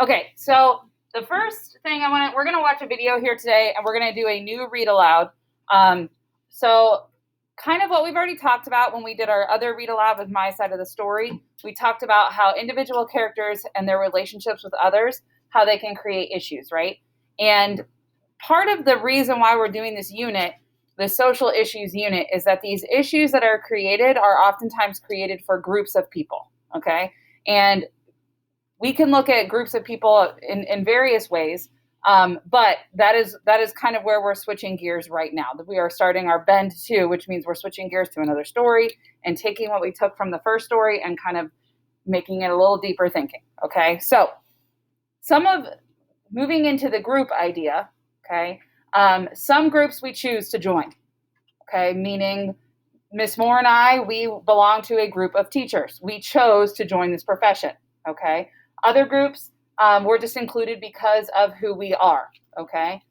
Okay, so the first thing we're going to watch a video here today, and we're going to do a new read aloud. So kind of what we've already talked about when we did our other read aloud with My Side of the Story. We talked about how individual characters and their relationships with others, how they can create issues, right? And part of the reason why we're doing this unit, the social issues unit, is that these issues that are created are oftentimes created for groups of people, okay? And we can look at groups of people in various ways, but that is kind of where we're switching gears right now. We are starting our bend 2, which means we're switching gears to another story and taking what we took from the first story and kind of making it a little deeper thinking, okay? So moving into the group idea, okay, some groups we choose to join, okay, meaning Miss Moore and I, we belong to a group of teachers. We chose to join this profession, okay? Other groups, we're just included because of who we are, okay?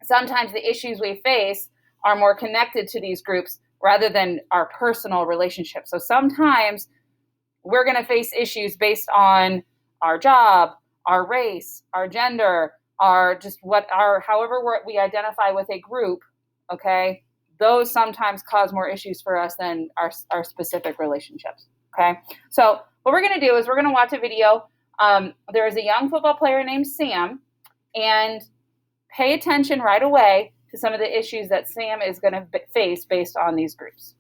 Sometimes the issues we face are more connected to these groups rather than our personal relationships. So sometimes we're going to face issues based on our job, our race, our gender, however we identify with a group, okay? Those sometimes cause more issues for us than our specific relationships, okay? So what we're going to do is we're going to watch a video. There is a young football player named Sam, and pay attention right away to some of the issues that Sam is going to face based on these groups.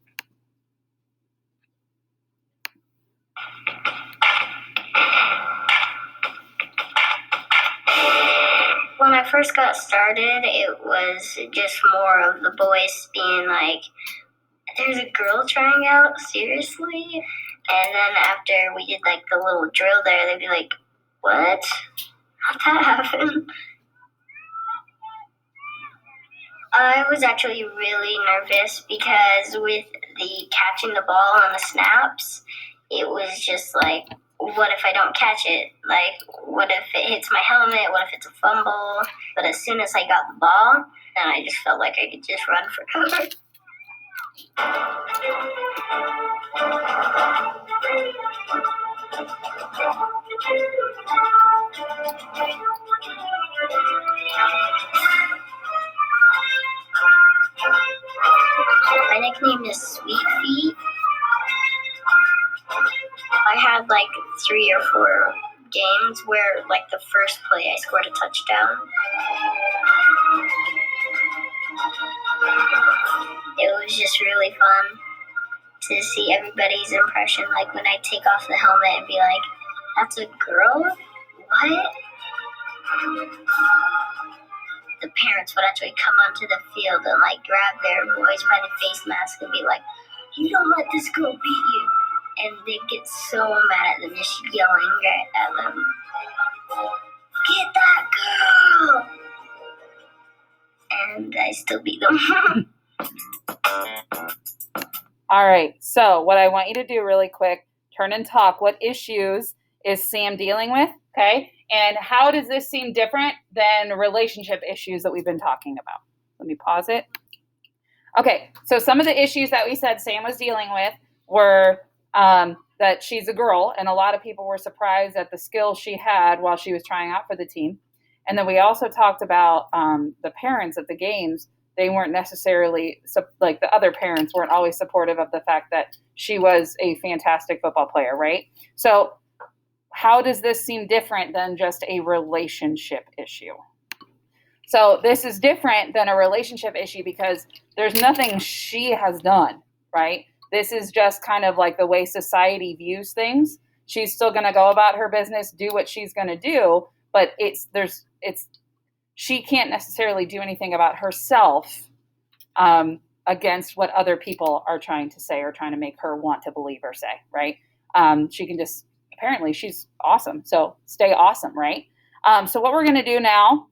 When I first got started, it was just more of the boys being like, there's a girl trying out, seriously? And then after we did like the little drill there, they'd be like, what? How'd that happen? I was actually really nervous because with the catching the ball on the snaps, it was just like, what if I don't catch it? Like, what if it hits my helmet? What if it's a fumble? But as soon as I got the ball, then I just felt like I could just run forever. My nickname is Sweet Feet. I had like 3 or 4 games where like the first play I scored a touchdown. It was just really fun to see everybody's impression, like when I take off the helmet and be like, that's a girl? What? The parents would actually come onto the field and like grab their boys by the face mask and be like, you don't let this girl beat you. And they'd get so mad at them, just yelling at them, get that girl! And I still beat them. All right, so what I want you to do really quick, turn and talk. What issues is Sam dealing with, okay? And how does this seem different than relationship issues that we've been talking about? Let me pause it. Okay, so some of the issues that we said Sam was dealing with were that she's a girl, and a lot of people were surprised at the skills she had while she was trying out for the team. And then we also talked about the parents at the games. They weren't necessarily, like the other parents weren't always supportive of the fact that she was a fantastic football player, right? So how does this seem different than just a relationship issue? So this is different than a relationship issue because there's nothing she has done, right? This is just kind of like the way society views things. She's still going to go about her business, do what she's going to do, but she can't necessarily do anything about herself against what other people are trying to say or trying to make her want to believe or say, right? She can just, apparently she's awesome. So stay awesome, right? So what we're going to do now,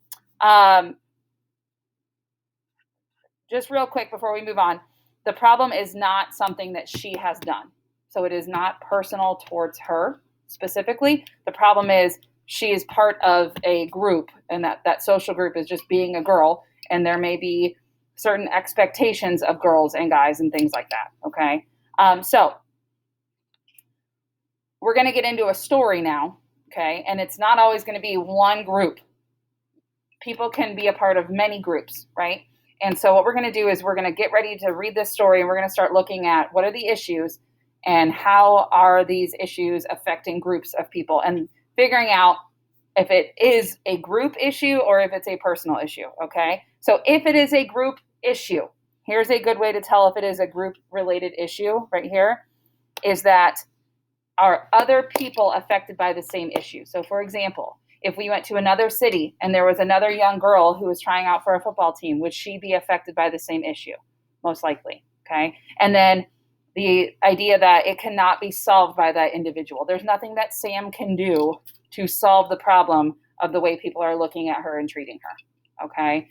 just real quick before we move on, the problem is not something that she has done. So it is not personal towards her specifically. The problem is she is part of a group, and that social group is just being a girl, and there may be certain expectations of girls and guys and things like that, okay? So we're going to get into a story now, okay? And it's not always going to be one group. People can be a part of many groups, right? And so what we're going to do is we're going to get ready to read this story, and we're going to start looking at what are the issues and how are these issues affecting groups of people, and figuring out if it is a group issue or if it's a personal issue, okay? So if it is a group issue, here's a good way to tell if it is a group-related issue right here, is that are other people affected by the same issue? So for example, if we went to another city and there was another young girl who was trying out for a football team, would she be affected by the same issue? Most likely, okay? And then the idea that it cannot be solved by that individual. There's nothing that Sam can do to solve the problem of the way people are looking at her and treating her, okay?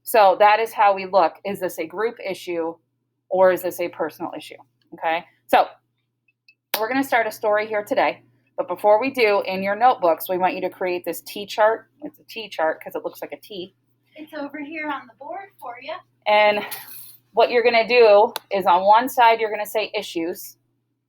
So that is how we look. Is this a group issue or is this a personal issue, okay? So we're going to start a story here today. But before we do, in your notebooks, we want you to create this T chart. It's a T chart because it looks like a T. It's over here on the board for you. And what you're going to do is on one side, you're going to say issues.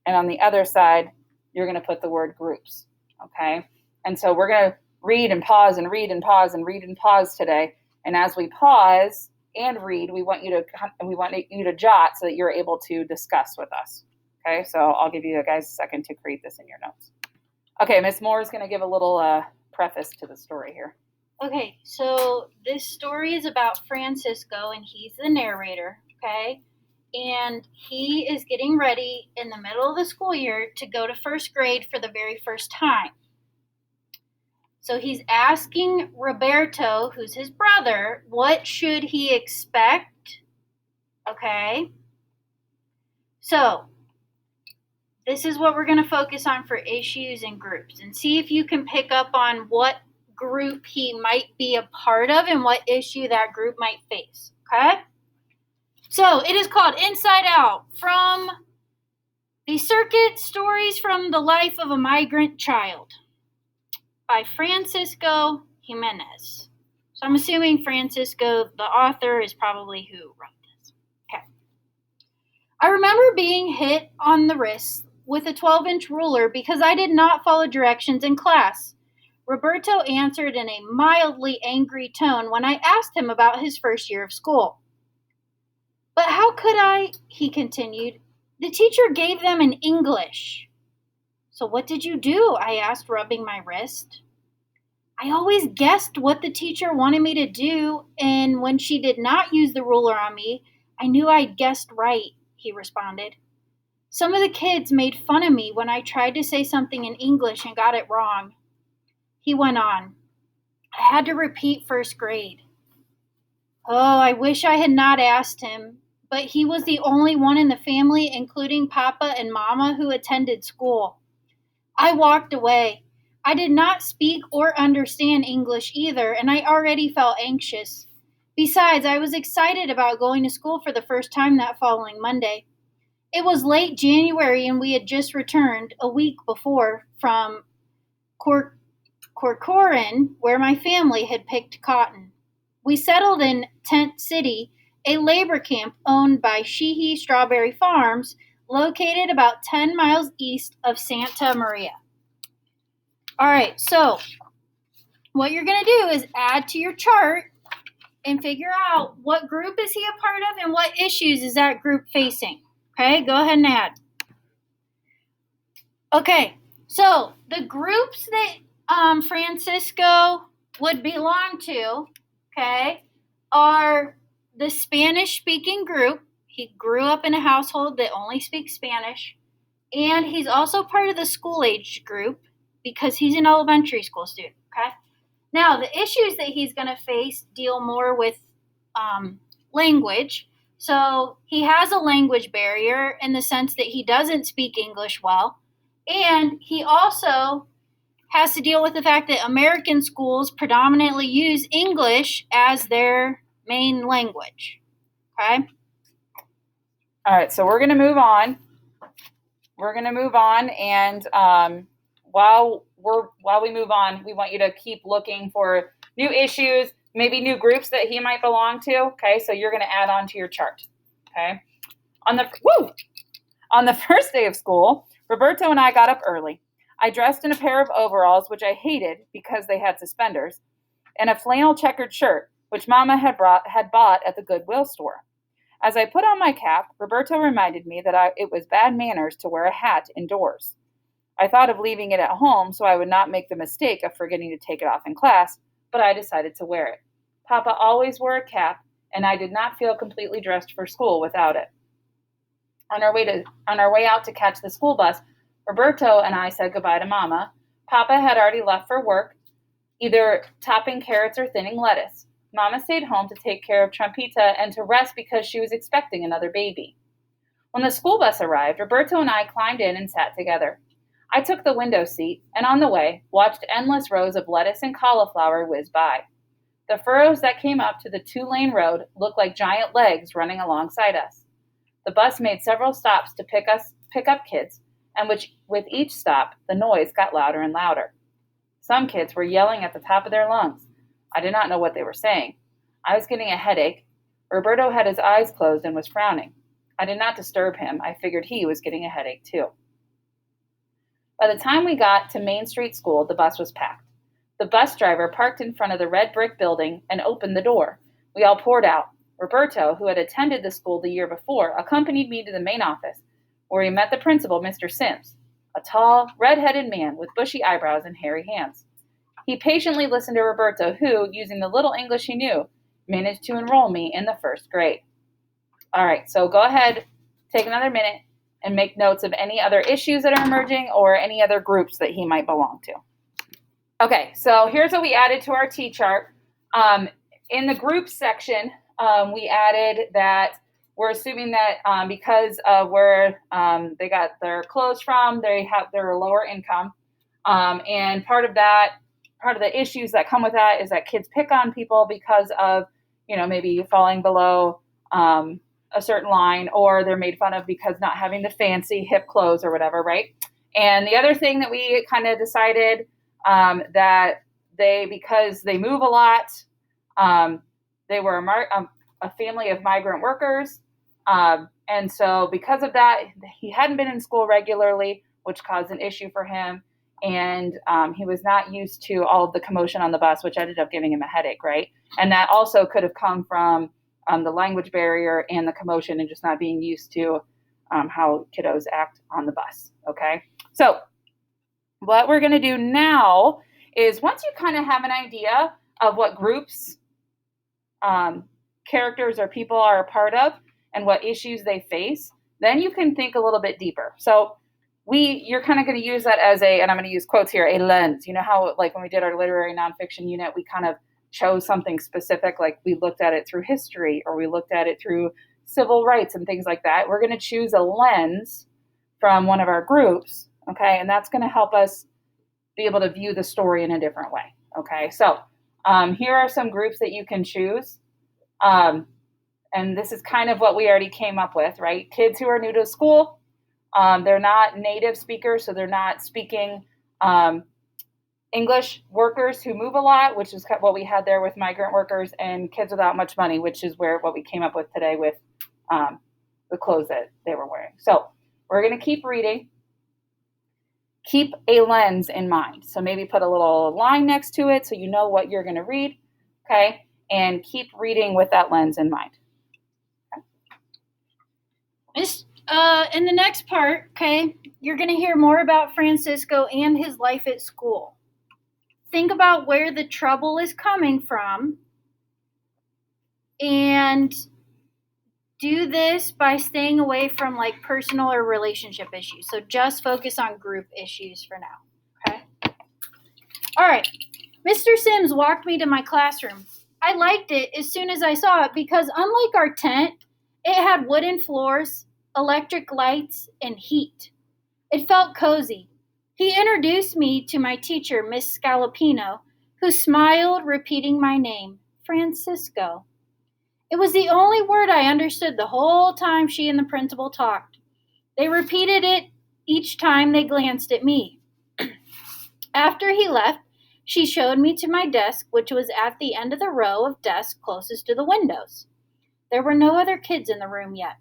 And on the other side, you're going to put the word groups. Okay? And so we're going to read and pause and read and pause and read and pause today. And as we pause and read, we want you to jot so that you're able to discuss with us. Okay? So I'll give you guys a second to create this in your notes. Okay, Miss Moore is going to give a little preface to the story here. Okay, so this story is about Francisco, and he's the narrator, okay? And he is getting ready in the middle of the school year to go to first grade for the very first time. So he's asking Roberto, who's his brother, what should he expect? Okay? So this is what we're going to focus on for issues and groups, and see if you can pick up on what group he might be a part of and what issue that group might face, okay? So it is called Inside Out, from the Circuit Stories from the Life of a Migrant Child by Francisco Jimenez. So I'm assuming Francisco, the author, is probably who wrote this. Okay. I remember being hit on the wrist with a 12-inch ruler because I did not follow directions in class. Roberto answered in a mildly angry tone when I asked him about his first year of school. But how could I? He continued. The teacher gave them in English. So what did you do? I asked, rubbing my wrist. I always guessed what the teacher wanted me to do, and when she did not use the ruler on me, I knew I'd guessed right, he responded. Some of the kids made fun of me when I tried to say something in English and got it wrong. He went on. I had to repeat first grade. Oh, I wish I had not asked him, but he was the only one in the family, including Papa and Mama, who attended school. I walked away. I did not speak or understand English either, and I already felt anxious. Besides, I was excited about going to school for the first time that following Monday. It was late January, and we had just returned a week before from Corcoran, where my family had picked cotton. We settled in Tent City, a labor camp owned by Sheehy Strawberry Farms, located about 10 miles east of Santa Maria. All right, so what you're going to do is add to your chart and figure out what group is he a part of and what issues is that group facing. Okay, go ahead and add. Okay, so the groups that Francisco would belong to, okay, are the Spanish-speaking group. He grew up in a household that only speaks Spanish. And he's also part of the school-age group because he's an elementary school student, okay? Now, the issues that he's going to face deal more with language. So he has a language barrier in the sense that he doesn't speak English well. And he also has to deal with the fact that American schools predominantly use English as their main language. Okay? All right, so we're going to move on. And while we move on, we want you to keep looking for new issues, maybe new groups that he might belong to. Okay, so you're going to add on to your chart. Okay, on the first day of school, Roberto and I got up early. I dressed in a pair of overalls, which I hated because they had suspenders, and a flannel checkered shirt, which Mama had bought at the Goodwill store. As I put on my cap, Roberto reminded me that it was bad manners to wear a hat indoors. I thought of leaving it at home so I would not make the mistake of forgetting to take it off in class, but I decided to wear it. Papa always wore a cap, and I did not feel completely dressed for school without it. On our way out to catch the school bus, Roberto and I said goodbye to Mama. Papa had already left for work, either chopping carrots or thinning lettuce. Mama stayed home to take care of Trumpita and to rest because she was expecting another baby. When the school bus arrived, Roberto and I climbed in and sat together. I took the window seat, and on the way, watched endless rows of lettuce and cauliflower whiz by. The furrows that came up to the 2-lane road looked like giant legs running alongside us. The bus made several stops to pick up kids, and with each stop, the noise got louder and louder. Some kids were yelling at the top of their lungs. I did not know what they were saying. I was getting a headache. Roberto had his eyes closed and was frowning. I did not disturb him. I figured he was getting a headache too. By the time we got to Main Street School, the bus was packed. The bus driver parked in front of the red brick building and opened the door. We all poured out. Roberto, who had attended the school the year before, accompanied me to the main office, where he met the principal, Mr. Sims, a tall, red-headed man with bushy eyebrows and hairy hands. He patiently listened to Roberto, who, using the little English he knew, managed to enroll me in the first grade. All right, so go ahead, take another minute, and make notes of any other issues that are emerging or any other groups that he might belong to. Okay, so here's what we added to our T-chart. In the groups section, we added that we're assuming that because of where they got their clothes from, they're lower income. And part of the issues that come with that is that kids pick on people because of, maybe falling below a certain line, or they're made fun of because not having the fancy hip clothes or whatever, right? And the other thing that we kind of decided that because they move a lot, they were a family of migrant workers. And so because of that, he hadn't been in school regularly, which caused an issue for him. And he was not used to all of the commotion on the bus, which ended up giving him a headache, right? And that also could have come from the language barrier and the commotion and just not being used to how kiddos act on the bus, okay? So what we're going to do now is, once you kind of have an idea of what groups, characters, or people are a part of and what issues they face, then you can think a little bit deeper. So you're kind of going to use that as and I'm going to use quotes here, a lens. You know how, like, when we did our literary nonfiction unit, we kind of chose something specific, like we looked at it through history, or we looked at it through civil rights and things like that. We're going to choose a lens from one of our groups, okay? And that's going to help us be able to view the story in a different way, okay? So here are some groups that you can choose. And this is kind of what we already came up with, right? Kids who are new to school. They're not native speakers, so they're not speaking English. Workers who move a lot, which is what we had there with migrant workers, and kids without much money, which is what we came up with today with the clothes that they were wearing. So we're going to keep reading. Keep a lens in mind. So maybe put a little line next to it so you know what you're going to read, okay? And keep reading with that lens in mind. In the next part, okay, you're going to hear more about Francisco and his life at school. Think about where the trouble is coming from, and do this by staying away from like personal or relationship issues. So just focus on group issues for now, okay? All right. Mr. Sims walked me to my classroom. I liked it as soon as I saw it because, unlike our tent, it had wooden floors, electric lights, and heat. It felt cozy. He introduced me to my teacher, Miss Scalapino, who smiled, repeating my name, Francisco. It was the only word I understood the whole time she and the principal talked. They repeated it each time they glanced at me. After he left, she showed me to my desk, which was at the end of the row of desks closest to the windows. There were no other kids in the room yet.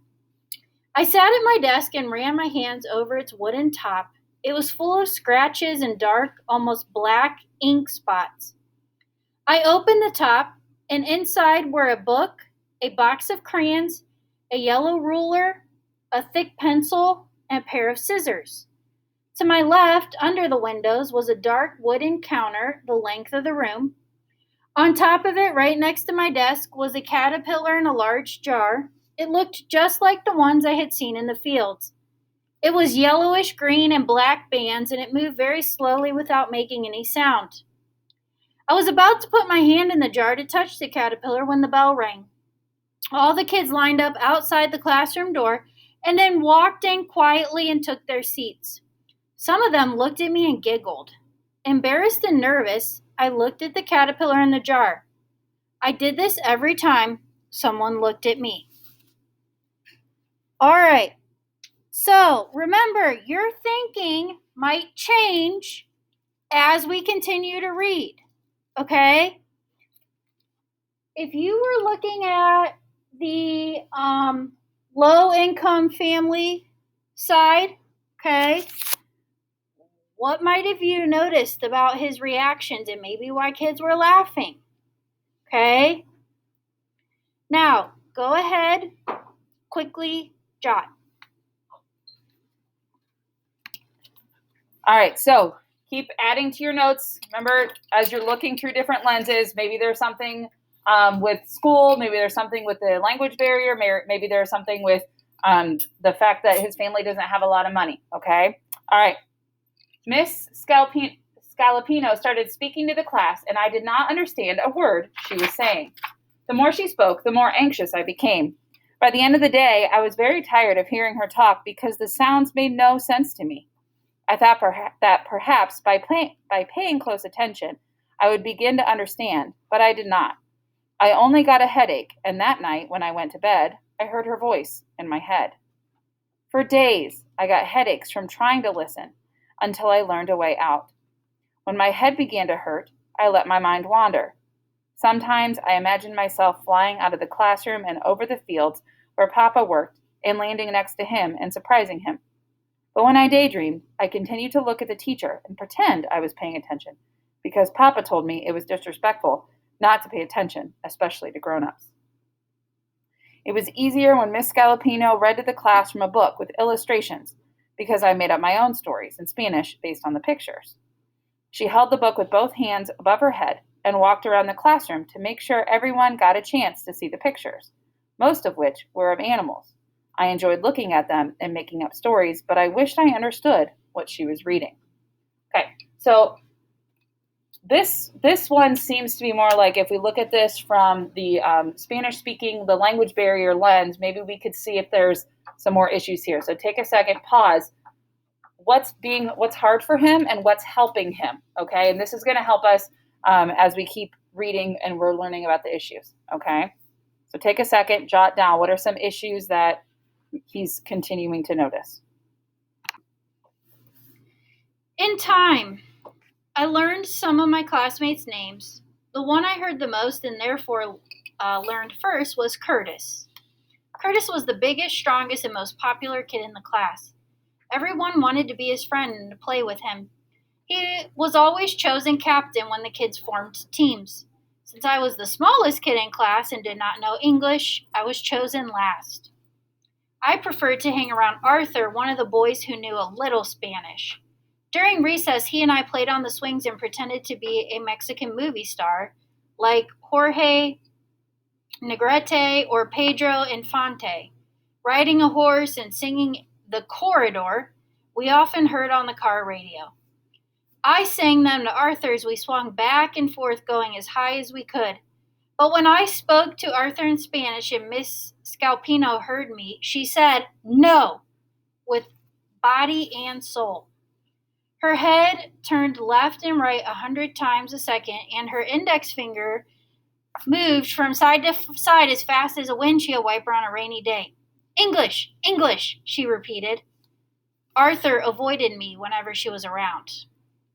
I sat at my desk and ran my hands over its wooden top. It was full of scratches and dark, almost black ink spots. I opened the top, and inside were a book, a box of crayons, a yellow ruler, a thick pencil, and a pair of scissors. To my left, under the windows, was a dark wooden counter the length of the room. On top of it, right next to my desk, was a caterpillar in a large jar. It looked just like the ones I had seen in the fields. It was yellowish green and black bands, and it moved very slowly without making any sound. I was about to put my hand in the jar to touch the caterpillar when the bell rang. All the kids lined up outside the classroom door and then walked in quietly and took their seats. Some of them looked at me and giggled. Embarrassed and nervous, I looked at the caterpillar in the jar. I did this every time someone looked at me. All right. So remember, your thinking might change as we continue to read, okay? If you were looking at the low-income family side, okay, what might have you noticed about his reactions and maybe why kids were laughing, okay? Now, go ahead, quickly jot. All right, so keep adding to your notes. Remember, as you're looking through different lenses, maybe there's something with school, maybe there's something with the language barrier, maybe there's something with the fact that his family doesn't have a lot of money, okay? All right, Miss Scalapino started speaking to the class, and I did not understand a word she was saying. The more she spoke, the more anxious I became. By the end of the day, I was very tired of hearing her talk because the sounds made no sense to me. I thought that perhaps by paying close attention, I would begin to understand, but I did not. I only got a headache, and that night, when I went to bed, I heard her voice in my head. For days, I got headaches from trying to listen until I learned a way out. When my head began to hurt, I let my mind wander. Sometimes I imagined myself flying out of the classroom and over the fields where Papa worked and landing next to him and surprising him. But when I daydreamed, I continued to look at the teacher and pretend I was paying attention because Papa told me it was disrespectful not to pay attention, especially to grown-ups. It was easier when Miss Scalapino read to the class from a book with illustrations because I made up my own stories in Spanish based on the pictures. She held the book with both hands above her head and walked around the classroom to make sure everyone got a chance to see the pictures, most of which were of animals. I enjoyed looking at them and making up stories, but I wished I understood what she was reading. Okay, so this one seems to be more like if we look at this from the Spanish-speaking, the language barrier lens, maybe we could see if there's some more issues here. So take a second, pause. What's hard for him and what's helping him, okay? And this is going to help us as we keep reading and we're learning about the issues, okay? So take a second, jot down what are some issues that he's continuing to notice. In time, I learned some of my classmates' names. The one I heard the most and therefore learned first was Curtis. Curtis was the biggest, strongest, and most popular kid in the class. Everyone wanted to be his friend and to play with him. He was always chosen captain when the kids formed teams. Since I was the smallest kid in class and did not know English, I was chosen last. I preferred to hang around Arthur, one of the boys who knew a little Spanish. During recess, he and I played on the swings and pretended to be a Mexican movie star, like Jorge Negrete or Pedro Infante. Riding a horse and singing The Corridor, we often heard on the car radio. I sang them to Arthur as we swung back and forth going as high as we could. But when I spoke to Arthur in Spanish and Miss Scalapino heard me, she said, "No," with body and soul. Her head turned left and right 100 times a second, and her index finger moved from side to side as fast as a windshield wiper on a rainy day. "English, English," she repeated. Arthur avoided me whenever she was around.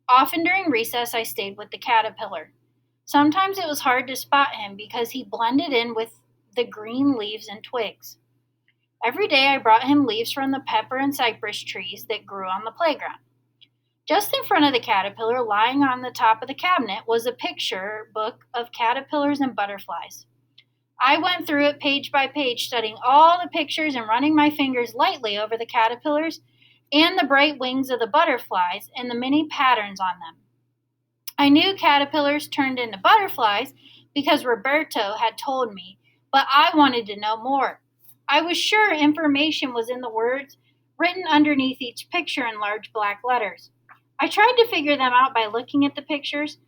Often during recess, I stayed with the caterpillar. Sometimes it was hard to spot him because he blended in with the green leaves and twigs. Every day I brought him leaves from the pepper and cypress trees that grew on the playground. Just in front of the caterpillar, lying on the top of the cabinet, was a picture book of caterpillars and butterflies. I went through it page by page, studying all the pictures and running my fingers lightly over the caterpillars and the bright wings of the butterflies and the many patterns on them. I knew caterpillars turned into butterflies because Roberto had told me, but I wanted to know more. I was sure information was in the words written underneath each picture in large black letters. I tried to figure them out by looking at the pictures.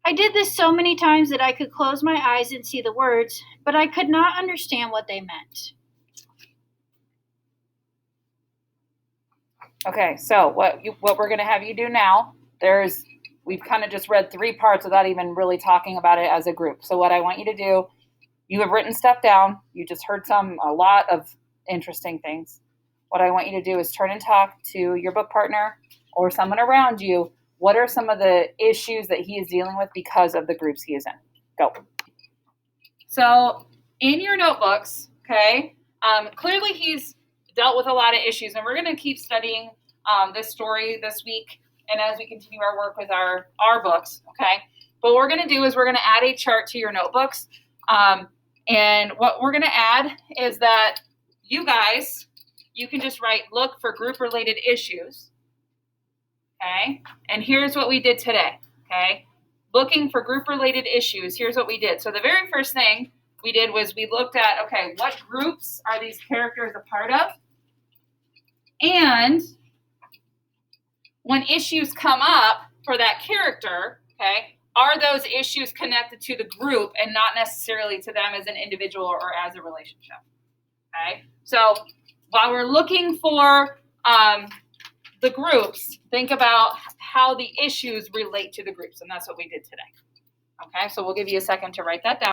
I did this so many times that I could close my eyes and see the words, but I could not understand what they meant. Okay, so what we're going to have you do now, we've kind of just read 3 parts without even really talking about it as a group. So what I want you to do, you have written stuff down. You just heard a lot of interesting things. What I want you to do is turn and talk to your book partner or someone around you. What are some of the issues that he is dealing with because of the groups he is in? Go. So in your notebooks, okay, clearly he's dealt with a lot of issues, and we're going to keep studying this story this week and as we continue our work with our books, okay? But what we're going to do is we're going to add a chart to your notebooks, and what we're going to add is that you guys, you can just write, look for group-related issues, okay? And here's what we did today, okay? Looking for group-related issues, here's what we did. So the very first thing we did was we looked at, okay, what groups are these characters a part of? And when issues come up for that character, okay, are those issues connected to the group and not necessarily to them as an individual or as a relationship, okay? So while we're looking for the groups, think about how the issues relate to the groups, and that's what we did today, okay? So we'll give you a second to write that down.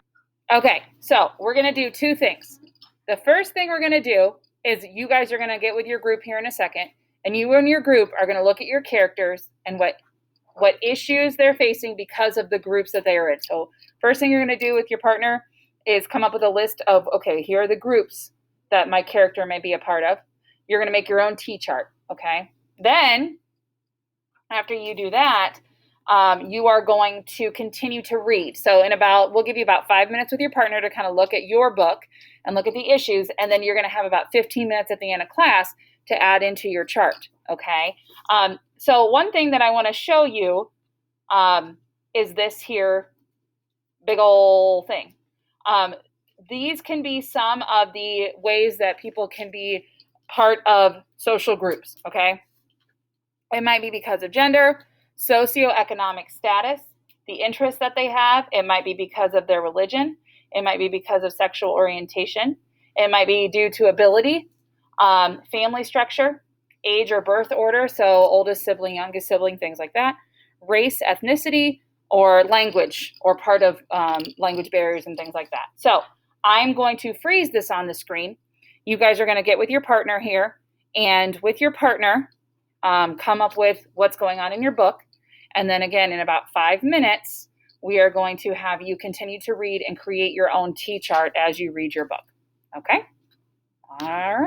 Okay, so we're going to do 2 things. The first thing we're going to do is you guys are going to get with your group here in a second, and you and your group are going to look at your characters and what issues they're facing because of the groups that they are in. So first thing you're going to do with your partner is come up with a list of, okay, here are the groups that my character may be a part of. You're going to make your own T-chart, okay? Then, after you do that, you are going to continue to read. So we'll give you about 5 minutes with your partner to kind of look at your book and look at the issues, and then you're going to have about 15 minutes at the end of class to add into your chart, okay? So one thing that I want to show you is this here big ol' thing. These can be some of the ways that people can be part of social groups, okay? It might be because of gender, socioeconomic status, the interests that they have. It might be because of their religion. It might be because of sexual orientation. It might be due to ability, family structure, age or birth order, so oldest sibling, youngest sibling, things like that, race, ethnicity, or language, or part of language barriers and things like that. So I'm going to freeze this on the screen. You guys are going to get with your partner here, and with your partner, come up with what's going on in your book. And then again, in about 5 minutes, we are going to have you continue to read and create your own T-chart as you read your book. Okay? All right.